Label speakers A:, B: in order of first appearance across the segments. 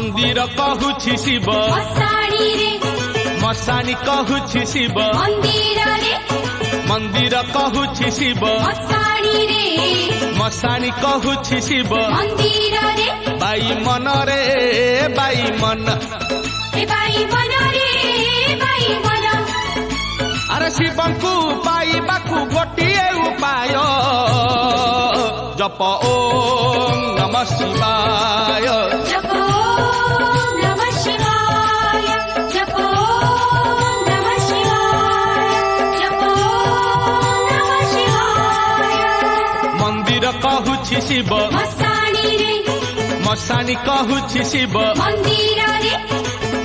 A: मंदिर कहूछि शिव
B: मशाणी रे
A: मशाणी कहूछि शिव
B: मंदिर रे
A: मंदिर कहूछि शिव
B: मशाणी रे
A: मशाणी कहूछि शिव
B: मंदिर रे
A: बाई मन रे बाई मन
B: ए बाई मन रे बाई मन
A: अरे शिवंकु पाइबाकु गोटिए उपाय जप ओम नमः शिवाय
B: जप ओम नमः शिवाय जप ओम नमः शिवाय जप ओम नमः शिवाय
A: मंदिर कहूछि शिव
B: मशाणी रे
A: मशाणी कहूछि शिव
B: मंदिर रे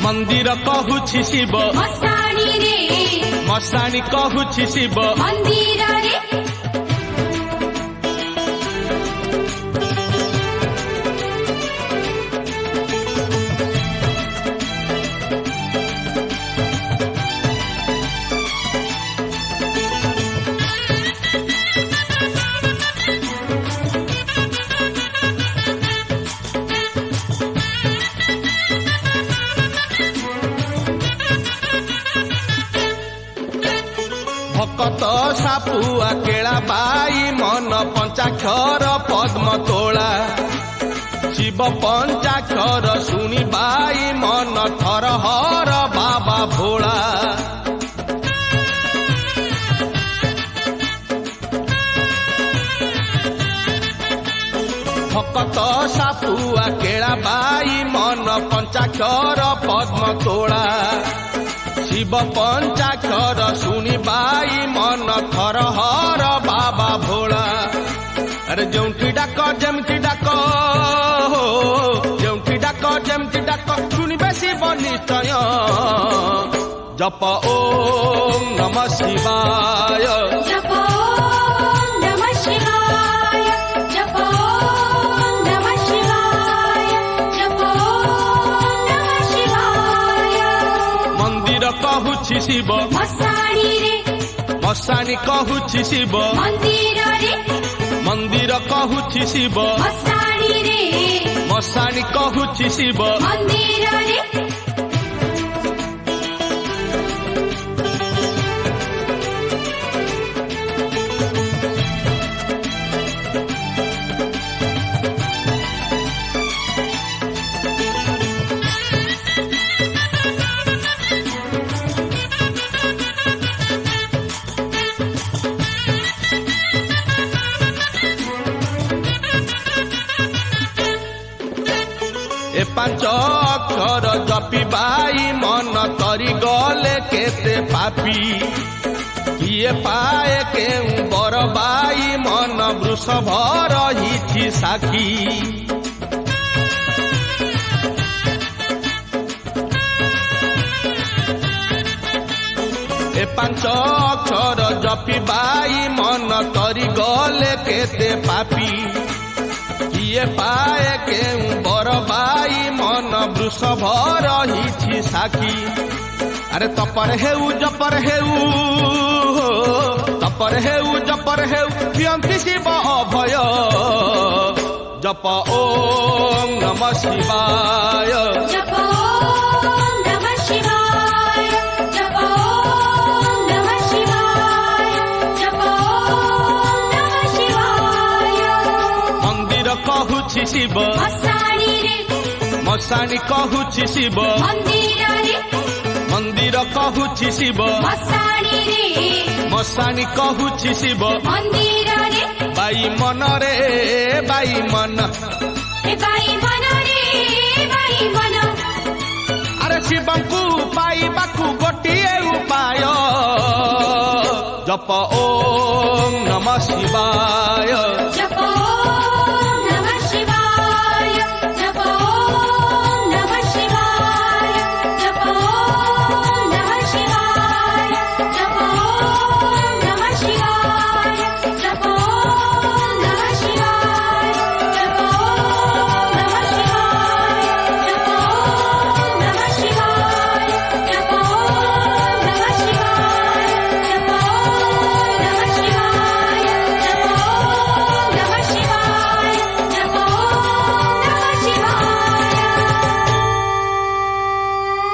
A: मंदिर कहूछि शिव
B: मशाणी रे
A: मशाणी कहूछि शिव
B: मंदिर रे
A: भकत सापुआ केला बाई मन पंचाक्षर पद्म तोला शिव पंचाक्षर सुनी बाई मन थर हर बाबा भोला भकत सापुआ केला बाई मन पंचाक्षर पद्म तोला शिव पंचाक्षर सुनी बाई मन थर हर बाबा भोला अरे जोंठी डाक जमती डाक जोंठी डाक जमती डाक सुनिबे शिव निश्चय जप ओम नमः शिवाय
B: जप ओम नमः शिवाय जप ओम नमः शिवाय जप ओम नमः शिवाय
A: मंदिर कहूछि शिव
B: मशाणी रे
A: मशाणी कहूछि शिव
B: मंदिर रे
A: मंदिर कहूछि शिव
B: मशाणी रे
A: मशाणी कहूछि शिव
B: मंदिर रे
A: ए पांच अक्षर जपी बाई मन तरी गले केते पापी किए पाए केउ बर बाई मन वृषभ रहिछि साखी ए पांच अक्षर जपी बाई मन तरी गले केते पापी किए पाए केउ बर बाई मन वृषभ रहिछि साखी अरे तपर हेउ जपर हेउ तपर हेउ जपर हेउ पियंती शिव अभय जप ओम नमः शिवाय
B: जप ओम नमः शिवाय जप ओम नमः शिवाय जप ओम नमः शिवाय
A: मंदिर कहूछि शिव
B: मशाणी रे
A: मशाणी कहूछि शिव
B: मंदिर रे
A: मंदिर कहूछि शिव
B: मशाणी रे
A: मशाणी कहूछि शिव
B: मंदिर रे
A: बाई मन रे बाई मन
B: ए बाई मन रे बाई मन
A: अरे शिवंकु पाइबाकु गोटिए उपाय जप ओम नमः शिवाय।